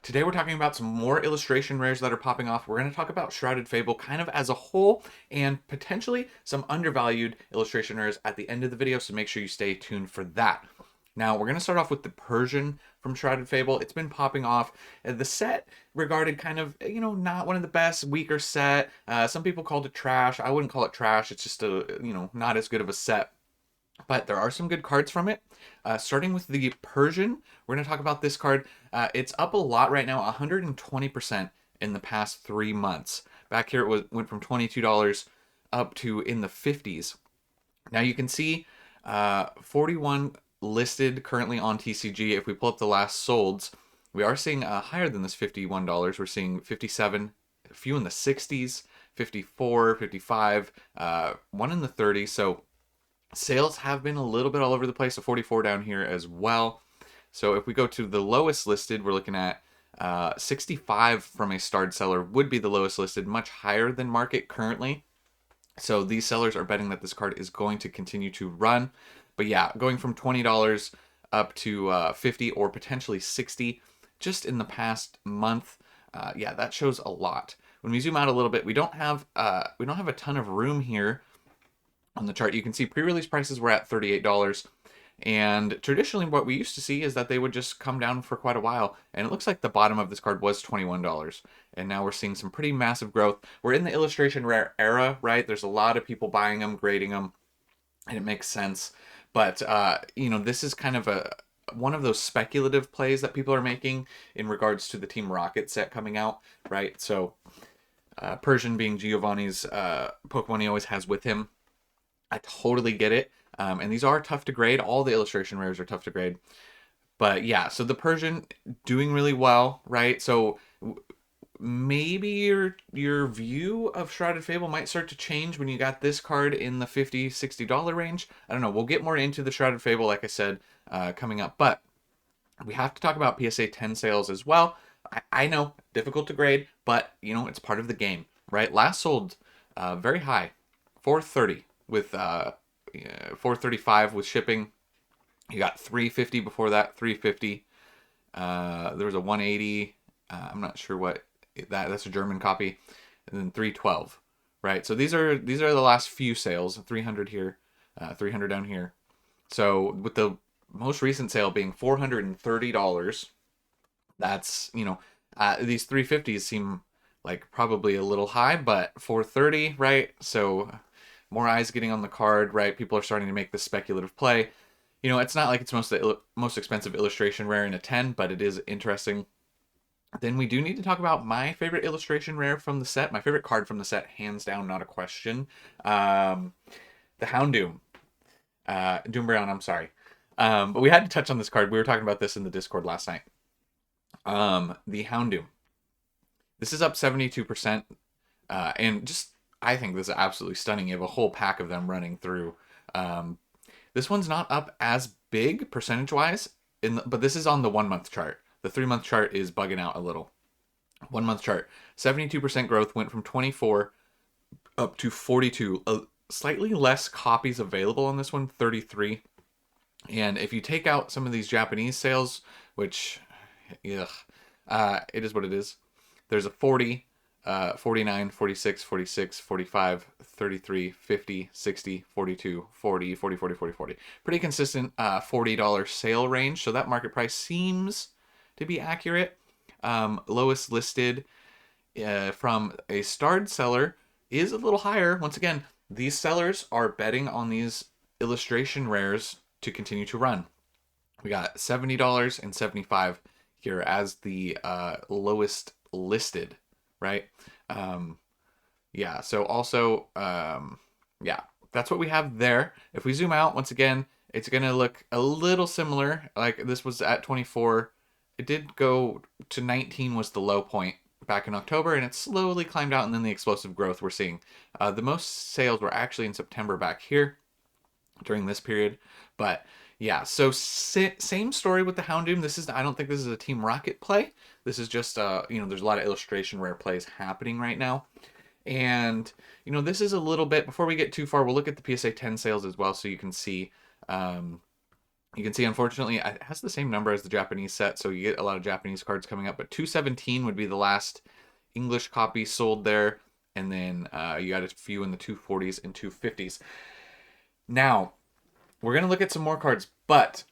Today we're talking about some more illustration rares that are popping off. We're going to talk about Shrouded Fable kind of as a whole and potentially some undervalued illustration rares at the end of the video, so make sure you stay tuned for that. Now, we're going to start off with the Persian from Shrouded Fable. It's been popping off. The set regarded kind of, not one of the best, weaker set. Some people called it trash. I wouldn't call it trash. It's just not as good of a set. But there are some good cards from it. Starting with the Persian, we're going to talk about this card. It's up a lot right now, 120% in the past 3 months. Back here, went from $22 up to in the 50s. Now you can see 41 listed currently on TCG. If we pull up the last solds, we are seeing higher than this $51. We're seeing 57, a few in the 60s, 54, 55, one in the 30s. So sales have been a little bit all over the place, so 44 down here as well. So if we go to the lowest listed, we're looking at 65 from a starred seller would be the lowest listed, much higher than market currently. So these sellers are betting that this card is going to continue to run. But yeah, going from $20 up to 50 or potentially 60 just in the past month. Yeah, that shows a lot. When we zoom out a little bit, we don't have a ton of room here on the chart. You can see pre-release prices were at $38. And traditionally what we used to see is that they would just come down for quite a while. And it looks like the bottom of this card was $21. And now we're seeing some pretty massive growth. We're in the illustration rare era, right? There's a lot of people buying them, grading them, and it makes sense. But, this is kind of one of those speculative plays that people are making in regards to the Team Rocket set coming out, right? So Persian being Giovanni's Pokemon he always has with him. I totally get it. And these are tough to grade. All the illustration rares are tough to grade. But yeah, so the Persian doing really well, right? So maybe your view of Shrouded Fable might start to change when you got this card in the $50, $60 range. I don't know. We'll get more into the Shrouded Fable, like I said, coming up. But we have to talk about PSA 10 sales as well. I know, difficult to grade, but, it's part of the game, right? Last sold very high, 430 with 435 with shipping. You got 350 before that, 350. There was a 180. I'm not sure what that's a German copy, and then 312, right? So these are the last few sales. 300 here, 300 down here. So with the most recent sale being $430, that's these 350s seem like probably a little high, but 430, right? So more eyes getting on the card, right? People are starting to make this speculative play. It's not like it's most expensive illustration rare in a 10, but it is interesting. Then we do need to talk about my favorite illustration rare from the set. My favorite card from the set, hands down, not a question. The Houndoom. Doombrown, I'm sorry. But we had to touch on this card. We were talking about this in the Discord last night. The Houndoom. This is up 72%. And just, I think this is absolutely stunning. You have a whole pack of them running through. This one's not up as big percentage-wise, but this is on the 1 month chart. The 3 month chart is bugging out a little. 1 month chart, 72% growth, went from 24 up to 42. Slightly less copies available on this one, 33. And if you take out some of these Japanese sales, which, it is what it is. There's a 40, 49, 46, 46, 45, 33, 50, 60, 42, 40, 40, 40, 40, 40. Pretty consistent $40 sale range. So that market price seems to be accurate. Lowest listed from a starred seller is a little higher. Once again, these sellers are betting on these illustration rares to continue to run. We got $70 and $75 here as the lowest listed, right? Yeah, so also, that's what we have there. If we zoom out, once again, it's going to look a little similar. Like this was at 24. It did go to 19 was the low point back in October, and it slowly climbed out, and then the explosive growth we're seeing. The most sales were actually in September back here during this period. But yeah, so same story with the Houndoom. I don't think this is a Team Rocket play. This is just, there's a lot of illustration rare plays happening right now. And, this is a little bit, before we get too far, we'll look at the PSA 10 sales as well so you can see You can see, unfortunately, it has the same number as the Japanese set, so you get a lot of Japanese cards coming up. But 217 would be the last English copy sold there, and then you got a few in the 240s and 250s. Now, we're going to look at some more cards, but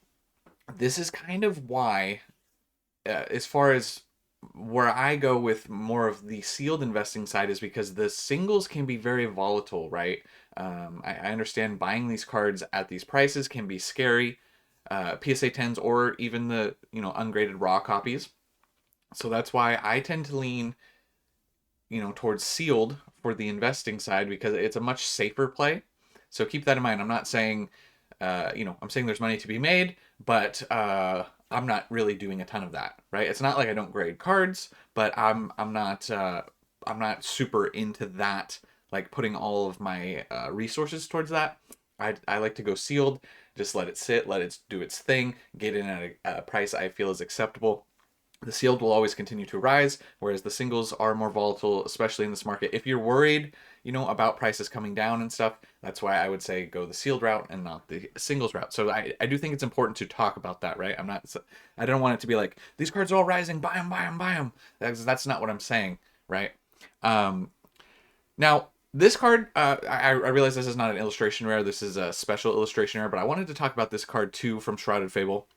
this is kind of why, as far as where I go with more of the sealed investing side, is because the singles can be very volatile, right? I understand buying these cards at these prices can be scary. PSA 10s or even the ungraded raw copies. So that's why I tend to lean towards sealed for the investing side, because it's a much safer play. So keep that in mind. I'm not saying I'm saying there's money to be made, but I'm not really doing a ton of that, right? It's not like I don't grade cards, but I'm not super into that, like putting all of my resources towards that. I like to go sealed, just let it sit, let it do its thing, get in at a price I feel is acceptable. The sealed will always continue to rise, whereas the singles are more volatile, especially in this market. If you're worried, about prices coming down and stuff, that's why I would say go the sealed route and not the singles route. So I do think it's important to talk about that, right? I don't want it to be like, these cards are all rising, buy them, buy them, buy them. That's not what I'm saying, right? Now, this card, I realize this is not an illustration rare. This is a special illustration rare, but I wanted to talk about this card too from Shrouded Fable.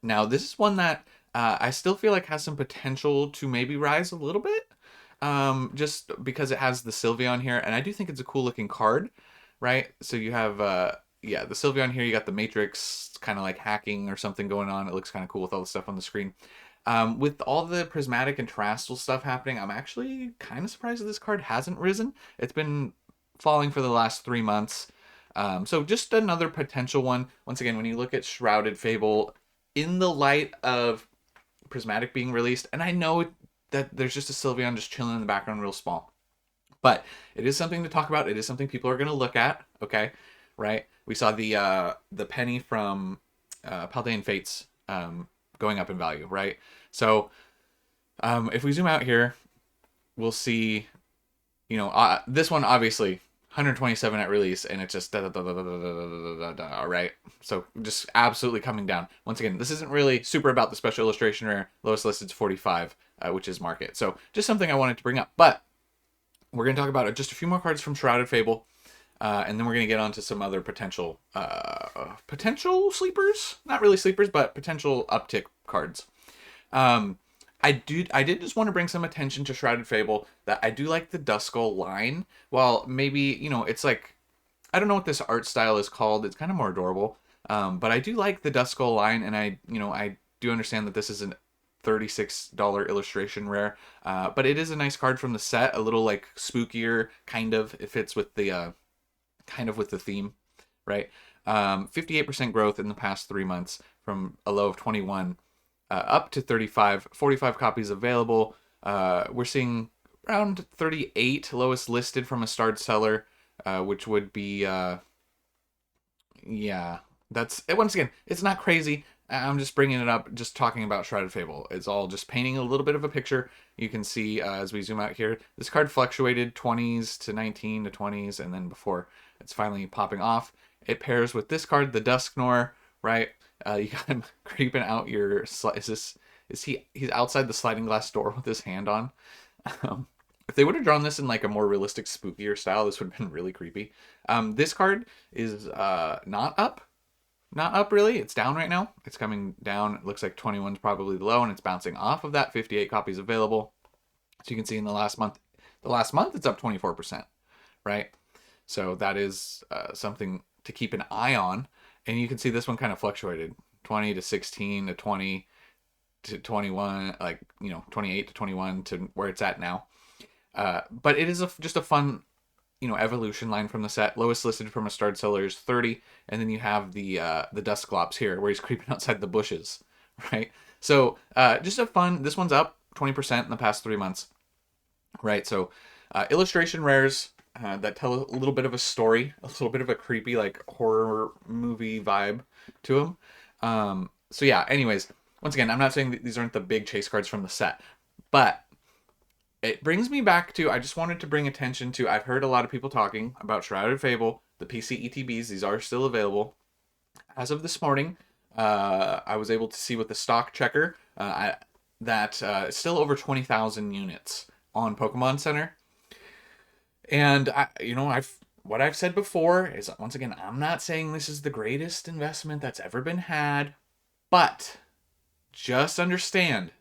Now, this is one that I still feel like has some potential to maybe rise a little bit, just because it has the Sylveon here, and I do think it's a cool looking card, right? So you have, the Sylveon here, you got the Matrix kind of like hacking or something going on. It looks kind of cool with all the stuff on the screen. With all the prismatic and terrestrial stuff happening, I'm actually kind of surprised that this card hasn't risen. It's been falling for the last 3 months. So just another potential one. Once again, when you look at Shrouded Fable, in the light of prismatic being released, and I know that there's just a Sylveon just chilling in the background real small, but it is something to talk about. It is something people are going to look at, okay? Right? We saw the penny from Paldean Fates going up in value, right? So if we zoom out here, we'll see, this one obviously 127 at release, and it's just right? So just absolutely coming down. Once again, this isn't really super about the special illustration rare. Lowest listed is 45, which is market. So just something I wanted to bring up. But we're going to talk about just a few more cards from Shrouded Fable, and then we're going to get on to some other potential sleepers. Not really sleepers, but potential uptick cards. I did just want to bring some attention to Shrouded Fable, that I do like the Duskull line. Well, maybe, it's like, I don't know what this art style is called. It's kind of more adorable. But I do like the Duskull line, and I do understand that this is a $36 illustration rare. But it is a nice card from the set, a little like spookier, kind of. It fits with the theme, right? 58% growth in the past 3 months from a low of 21. Up to 35, 45 copies available. We're seeing around 38 lowest listed from a starred seller, which would be, that's, once again, it's not crazy. I'm just bringing it up, just talking about Shrouded Fable. It's all just painting a little bit of a picture. You can see as we zoom out here, this card fluctuated 20s to 19 to 20s, and then before it's finally popping off. It pairs with this card, the Dusknor, right? You got him creeping out your. He's outside the sliding glass door with his hand on. If they would have drawn this in like a more realistic, spookier style, this would have been really creepy. This card is not up really. It's down right now. It's coming down. It looks like 21 is probably the low, and it's bouncing off of that. 58 copies available. So you can see in the last month it's up 24%, right? So that is something to keep an eye on. And you can see this one kind of fluctuated 20 to 16 to 20 to 21, 28 to 21 to where it's at now. But it is just a fun, evolution line from the set. Lowest listed from a starred seller is 30. And then you have the Dusclops here where he's creeping outside the bushes, right? So just a fun, this one's up 20% in the past 3 months, right? So illustration rares, that tell a little bit of a story, a little bit of a creepy, like, horror movie vibe to them. So yeah, anyways, once again, I'm not saying that these aren't the big chase cards from the set, but it brings me back to, I just wanted to bring attention to, I've heard a lot of people talking about Shrouded Fable, the PC ETBs, these are still available. As of this morning, I was able to see with the stock checker that it's still over 20,000 units on Pokemon Center. And what I've said before is, once again, I'm not saying this is the greatest investment that's ever been had, but just understand,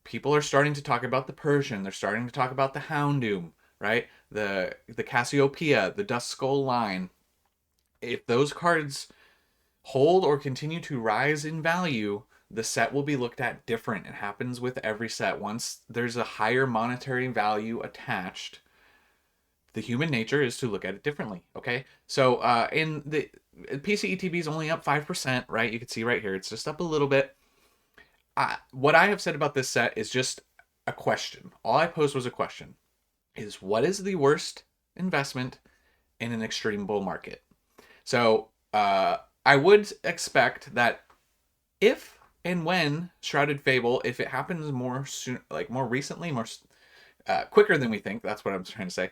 people are starting to talk about the Persian. They're starting to talk about the Houndoom, right? The Cassiopeia, the Duskull line. If those cards hold or continue to rise in value, the set will be looked at different. It happens with every set. Once there's a higher monetary value attached, the human nature is to look at it differently. Okay, so in the PCETB is only up 5%, right? You can see right here, it's just up a little bit. What I have said about this set is just a question. All I posed was a question: is what is the worst investment in an extreme bull market? So I would expect that if and when Shrouded Fable, if it happens more soon, like more recently, more quicker than we think, that's what I'm trying to say.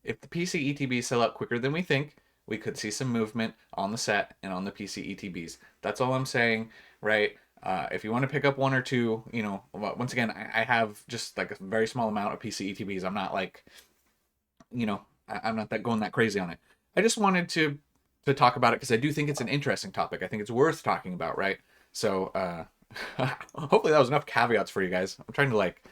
If the PC ETBs sell out quicker than we think, we could see some movement on the set and on the PC ETBs. That's all I'm saying, right? If you want to pick up one or two, once again, I have just like a very small amount of PC ETBs. I'm not like, I'm not that going that crazy on it. I just wanted to talk about it because I do think it's an interesting topic. I think it's worth talking about, right? So hopefully that was enough caveats for you guys. I'm trying to like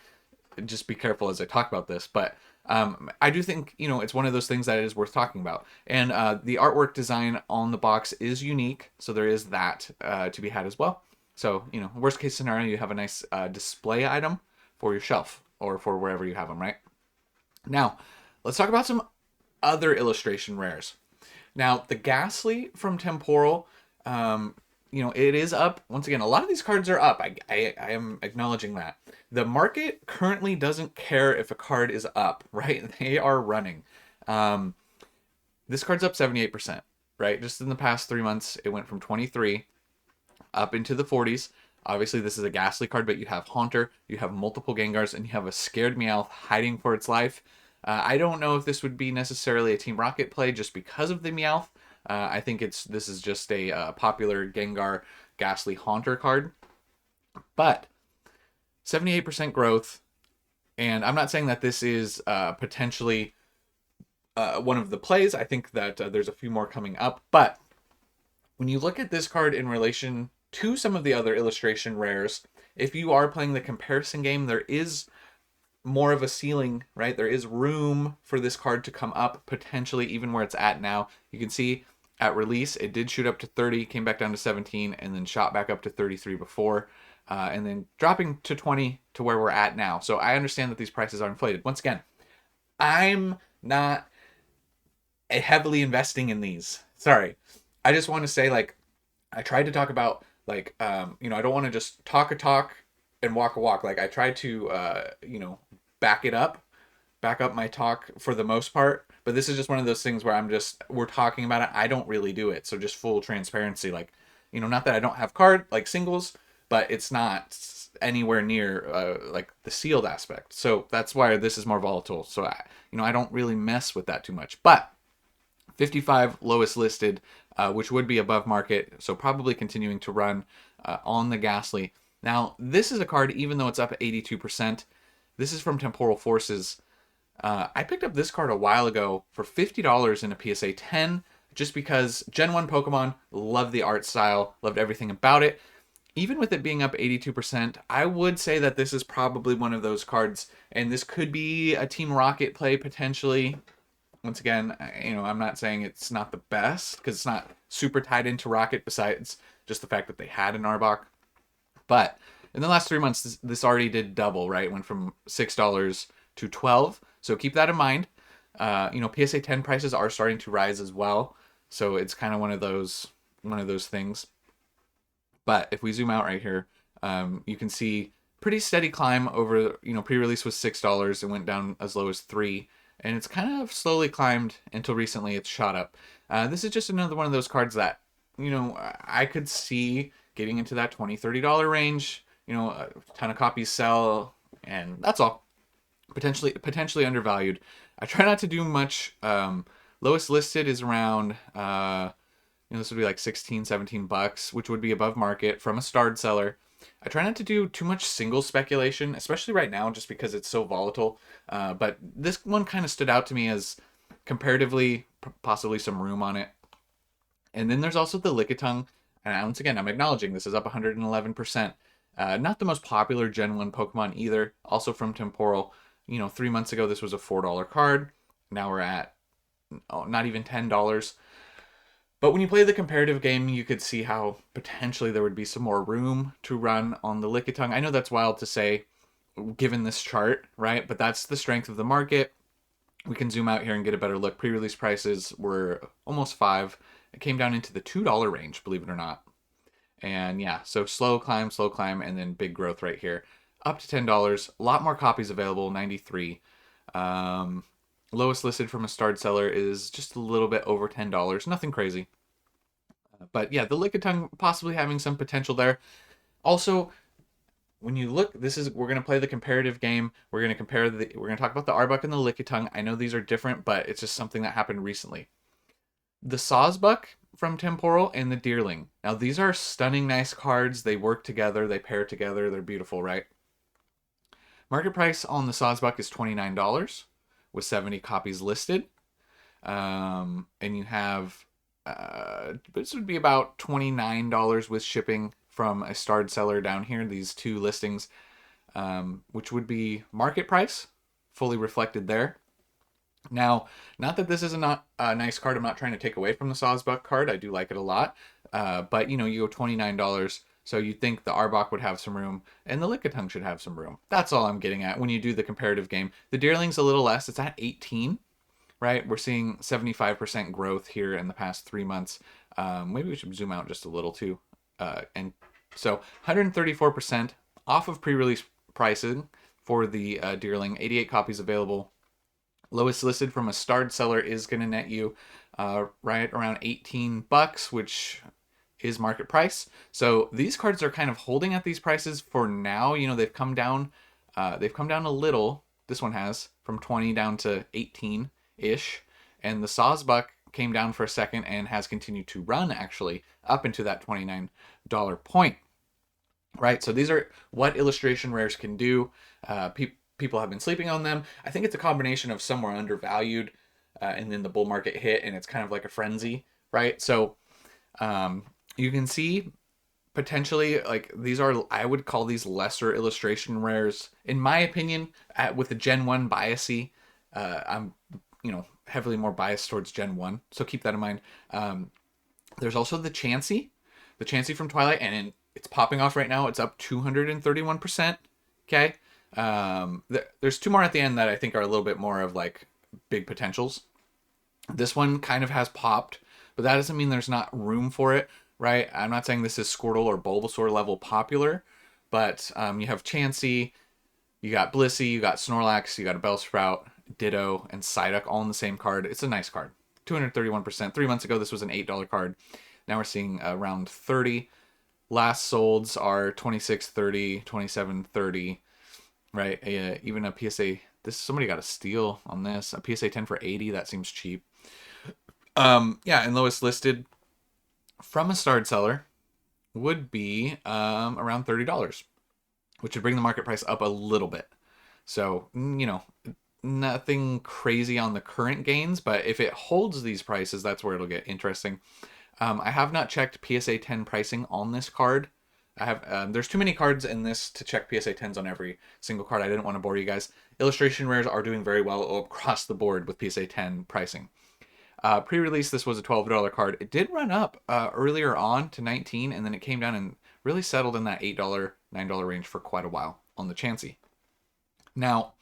just be careful as I talk about this, but I do think it's one of those things that is worth talking about. And the artwork design on the box is unique, so there is that to be had as well. So worst case scenario, you have a nice display item for your shelf or for wherever you have them, right? Now, let's talk about some other illustration rares. Now, the Gastly from Temporal, it is up. Once again, a lot of these cards are up. I am acknowledging that. The market currently doesn't care if a card is up, right? They are running. This card's up 78%, right? Just in the past 3 months, it went from 23 up into the 40s. Obviously, this is a Gastly card, but you have Haunter, you have multiple Gengars, and you have a Scared Meowth hiding for its life. I don't know if this would be necessarily a Team Rocket play just because of the Meowth. I think this is just a popular Gengar Gastly Haunter card. But 78% growth, and I'm not saying that this is potentially one of the plays. I think that there's a few more coming up. But when you look at this card in relation to some of the other illustration rares, if you are playing the comparison game, there is more of a ceiling, right? There is room for this card to come up, potentially even where it's at now. You can see at release, it did shoot up to 30, came back down to 17, and then shot back up to 33 before, and then dropping to 20 to where we're at now. So I understand that these prices are inflated. Once again, I'm not heavily investing in these. Sorry. I just want to say, like, I tried to talk about, like, I don't want to just talk a talk and walk a walk. Like, I tried to, back up my talk for the most part. But this is just one of those things where we're talking about it. I don't really do it. So just full transparency. Like, not that I don't have singles, but it's not anywhere near like the sealed aspect. So that's why this is more volatile. So I don't really mess with that too much. But 55 lowest listed, which would be above market. So probably continuing to run on the Gastly. Now, this is a card, even though it's up 82%, this is from Temporal Forces. I picked up this card a while ago for $50 in a PSA 10, just because Gen 1 Pokemon, loved the art style, loved everything about it. Even with it being up 82%, I would say that this is probably one of those cards, and this could be a Team Rocket play potentially. Once again, I'm not saying it's not the best, because it's not super tied into Rocket besides just the fact that they had an Arbok. But in the last 3 months, this already did double, right? It went from $6 to $12. So keep that in mind. PSA 10 prices are starting to rise as well. So it's kind of one of those things. But if we zoom out right here, you can see pretty steady climb over, pre-release was $6. It went down as low as $3. And it's kind of slowly climbed until recently it's shot up. This is just another one of those cards that, I could see getting into that $20, $30 range. A ton of copies sell, and that's all. Potentially undervalued. I try not to do much. Lowest listed is around This would be like 16, 17 bucks, which would be above market from a starred seller. I try not to do too much single speculation, especially right now, just because it's so volatile. But this one kind of stood out to me as comparatively, possibly some room on it. And then there's also the Lickitung. And once again, I'm acknowledging this is up 111%. Not the most popular Gen 1 Pokemon either. Also from Temporal. 3 months ago, this was a $4 card. Now we're at not even $10. But when you play the comparative game, you could see how potentially there would be some more room to run on the Lickitung. I know that's wild to say, given this chart, right? But that's the strength of the market. We can zoom out here and get a better look. Pre-release prices were almost $5. It came down into the $2 range, believe it or not. And yeah, so slow climb, and then big growth right here. Up to $10. A lot more copies available, 93. Lowest listed from a starred seller is just a little bit over $10. Nothing crazy. But yeah, the Lickitung possibly having some potential there. Also, when you look, we're going to play the comparative game. We're going to talk about the Arbok and the Lickitung. I know these are different, but it's just something that happened recently. The Sawbuck from Temporal and the Dearling. Now, these are stunning, nice cards. They work together. They pair together. They're beautiful, right? Market price on the Sawbuck is $29 with 70 copies listed. And you have, this would be about $29 with shipping from a starred seller down here. These two listings, which would be market price, fully reflected there. Now, not that this is not a nice card. I'm not trying to take away from the Sawbuck card. I do like it a lot. But, you go $29. So you'd think the Arbok would have some room and the Lickitung should have some room. That's all I'm getting at when you do the comparative game. The Dearling's a little less. It's at 18, right? We're seeing 75% growth here in the past 3 months. Maybe we should zoom out just a little too. And so 134% off of pre-release pricing for the Dearling. 88 copies available. Lowest listed from a starred seller is going to net you right around 18 bucks, which is market price. So these cards are kind of holding at these prices for now. They've come down a little. This one has from 20 down to 18-ish. And the Sawbuck came down for a second and has continued to run actually up into that $29 point. Right? So these are what illustration rares can do. People have been sleeping on them. I think it's a combination of some were undervalued and then the bull market hit and it's kind of like a frenzy, right? So you can see potentially like these are, I would call these lesser illustration rares. In my opinion, with the Gen 1 biasy, I'm, heavily more biased towards Gen 1. So keep that in mind. There's also the Chansey from Twilight, and it's popping off right now. It's up 231%. Okay. There's two more at the end that I think are a little bit more of like big potentials. This one kind of has popped, but that doesn't mean there's not room for it, right? I'm not saying this is Squirtle or Bulbasaur level popular, but you have Chansey, you got Blissey, you got Snorlax, you got a Bellsprout, Ditto, and Psyduck all in the same card. It's a nice card. 231%. 3 months ago, this was an $8 card. Now we're seeing around 30. Last solds are 26.30, 27.30. Right, even a PSA. Somebody got a steal on this. A PSA 10 for 80. That seems cheap. Yeah, and lowest listed from a starred seller would be around $30, which would bring the market price up a little bit. So nothing crazy on the current gains, but if it holds these prices, that's where it'll get interesting. I have not checked PSA 10 pricing on this card. I have there's too many cards in this to check PSA 10s on every single card. I didn't want to bore you guys. Illustration rares are doing very well across the board with PSA 10 pricing. Pre-release, this was a $12 card. It did run up earlier on to 19, and then it came down and really settled in that $8, $9 range for quite a while on the Chansey. Now,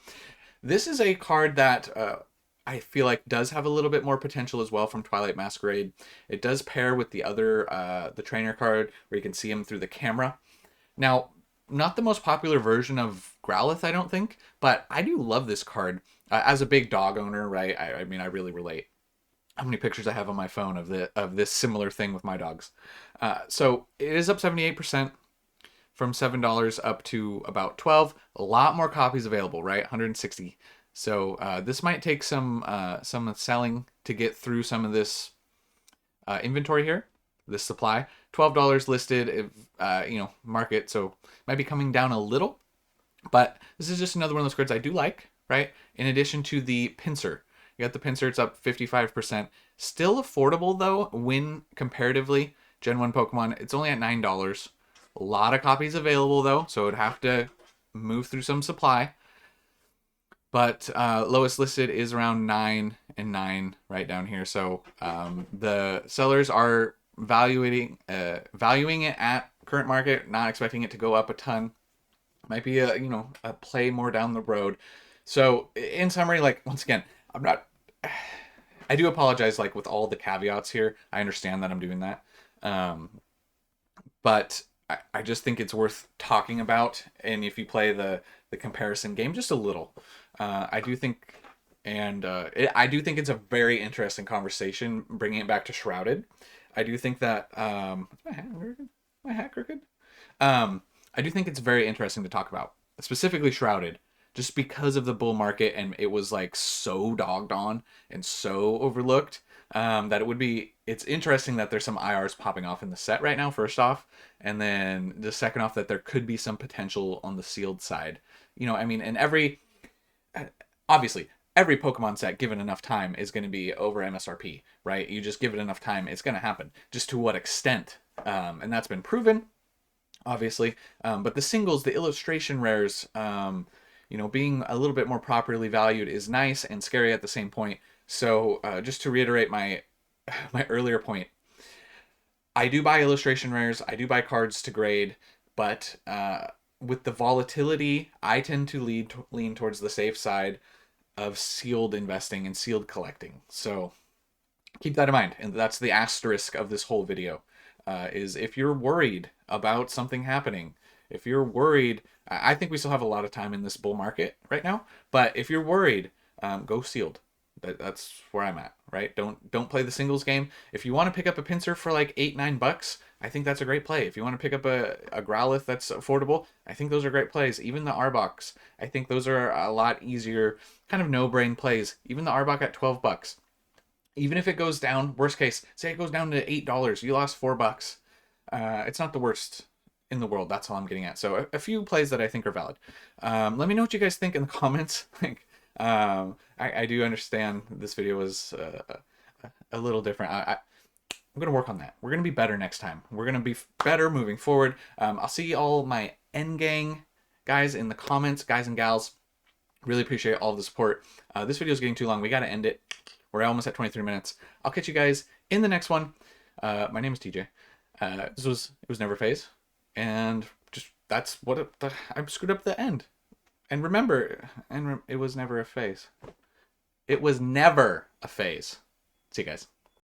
this is a card that I feel like does have a little bit more potential as well from Twilight Masquerade. It does pair with the other, the trainer card, where you can see him through the camera. Now, not the most popular version of Growlithe, I don't think, but I do love this card. As a big dog owner, right, I mean, I really relate. How many pictures I have on my phone of this similar thing with my dogs. So it is up 78%. From $7 up to about $12. A lot more copies available, right? 160. So this might take some selling to get through some of this inventory here. this supply. $12 listed, you know, market, so might be coming down a little. But this is just another one of those cards I do like, right? In addition to the Pinsir. You got the Pinsir, it's up 55%. Still affordable, though, when comparatively. Gen 1 Pokemon, it's only at $9. A lot of copies available, though, so it would have to move through some supply. But lowest listed is around 9 and 9 right down here. So the sellers are valuing it at current market, not expecting it to go up a ton. Might be a, you know, a play more down the road. So in summary, like, once again, I'm not, I do apologize, like, with all the caveats here. I understand that I'm doing that. But I just think it's worth talking about. And if you play the comparison game just a little, I do think, and I do think it's a very interesting conversation, bringing it back to Shrouded. I do think that, my hat crooked? I do think it's very interesting to talk about, specifically Shrouded, just because of the bull market, and it was like so dogged on and so overlooked, that it would be, it's interesting that there's some IRs popping off in the set right now, first off, and then the second off, that there could be some potential on the sealed side. You know, I mean, and obviously, every Pokemon set, given enough time, is going to be over MSRP, right? You just give it enough time, it's going to happen. Just to what extent? And that's been proven, obviously. But the singles, the illustration rares, you know, being a little bit more properly valued is nice and scary at the same point. So just to reiterate my earlier point, I do buy illustration rares, I do buy cards to grade, but with the volatility, I tend to lean towards the safe side of sealed investing and sealed collecting. So keep that in mind, and that's the asterisk of this whole video. Is if you're worried about something happening, if you're worried, I think we still have a lot of time in this bull market right now, but if you're worried, go sealed. That's where I'm at, right? Don't play the singles game. If you want to pick up a Pinsir for like $8-9, I think that's a great play. If you want to pick up a Growlithe that's affordable, I think those are great plays. Even the Arboks, I think those are a lot easier, kind of no-brain plays. Even the Arbok at $12. Even if it goes down, worst case, say it goes down to $8, you lost $4. It's not the worst in the world. That's all I'm getting at. So a few plays that I think are valid. Let me know what you guys think in the comments. Like, I do understand this video was a little different. I'm going to work on that. We're going to be better next time. We're going to be better moving forward. I'll see all my N gang guys in the comments, guys and gals. Really appreciate all the support. This video is getting too long. We got to end it. We're almost at 23 minutes. I'll catch you guys in the next one. My name is TJ. It was never a phase. And just, that's what I screwed up the end. And remember, it was never a phase. It was never a phase. See you guys.